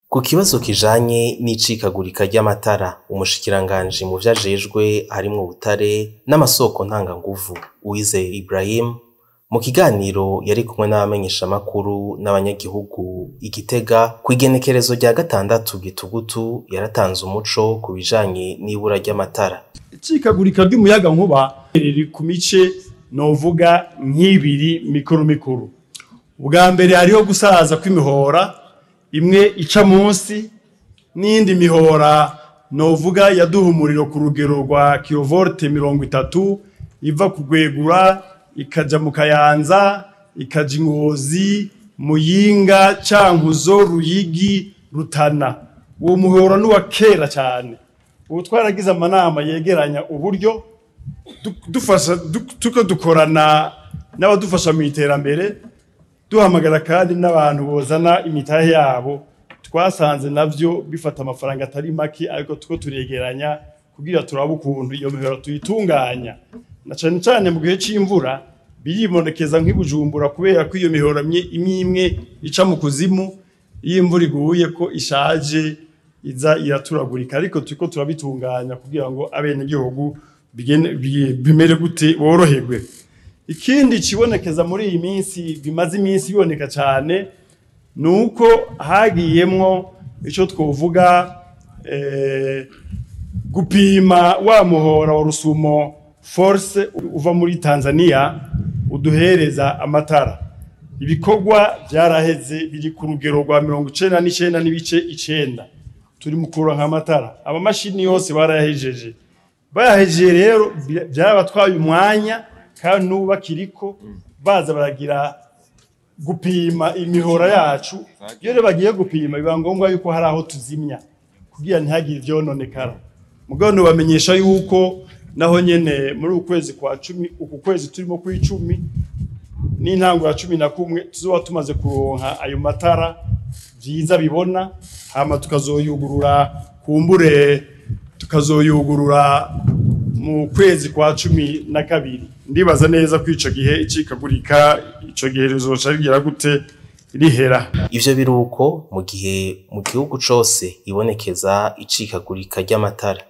Ku kibazo kijanye n'icikagurika ry'amatara, umushikiranganji mu vyo ajejwe harimwo ubutare n'amasoko ntanganguvu Uwizeye Ibrahim, mu kiganiro yari kumwe n'abamenyeshamakuru n'abanyagihugu i Gitega kw'igenekerezo rya 6 Gitugutu, yaratanze umuco ku bijanye n'ibura ry'amatara. Icikagurika ry'umuyagankuba riri ku mice novuga nk'ibiri mikuru. Ubwa mbere hariho gusaza kw'imihora, imwe ica munsi n'indi mihora novuga yaduha umuriro ku rugero rwa kilovolte 30 iva kugwegura ikaja mu Kayanza, ikaja Ngozi, Muyinga, Cankuzo, Ruyigi, Rutana. Uwo muhora n'uwa kera cyane. Ubu twaragize amanama yegeranya uburyo dufasha tuko dukorana n'abadufasha mu iterambere, duhamagara kandi n'abantu bozana imitahe yabo. Twasanze navyo bifata amafaranga atari make, ariko tuko turegeranya kugira turabe ukuntu iyo mihora tuyitunganya. Na cyane cyane mu gihe c'imvura biribonekeza nk'ibujumbura, kubera ko iyo mihora imwe ica mu kuzimu, iyo imvura iguye ko ishaje iza iraturagurika, ariko tuko turabitunganya kugira ngo abenegihugu bimere gute boroherwe. Ikindi kibonekeza muri iyi minsi, bimaze iminsi biboneka cyane, nuko hagiyemwo ico twovuga gupima wa muhora wa Rusumo Force uva muri Tanzania uduhereza amatara. Ibikorwa byaraheze, biri ku rugero rwa 99 n'ibice 9 turi mukura nk'amatara. Abamashini yose barayahejeje. Bayahejeje rero byarabatwaye umwanya, kandi n'ubu bakiriko baza baragira gupima imihora yacu. Iyo rero bagiye gupima, biba ngombwa yuko hari aho tuzimya kugira ntihagire ivyononekara. Mugabo bamenyesha yuko naho nyene muri ukwezi kwa 10, uku kwezi turimo ku 10 n'intango ya 11 tuzoba tumaze kuronka ayo matara vyiza bibona, hama tukazoyugurura kumbure, tukazoyugurura mu kwezi kwa 12. Ndibaza neza ko ico gihe icikagurika ico gihe rizoca rigira gute rihera. Ivyo biruko mu gihe mu gihugu cose ibonekeza icikagurika ry'amatara.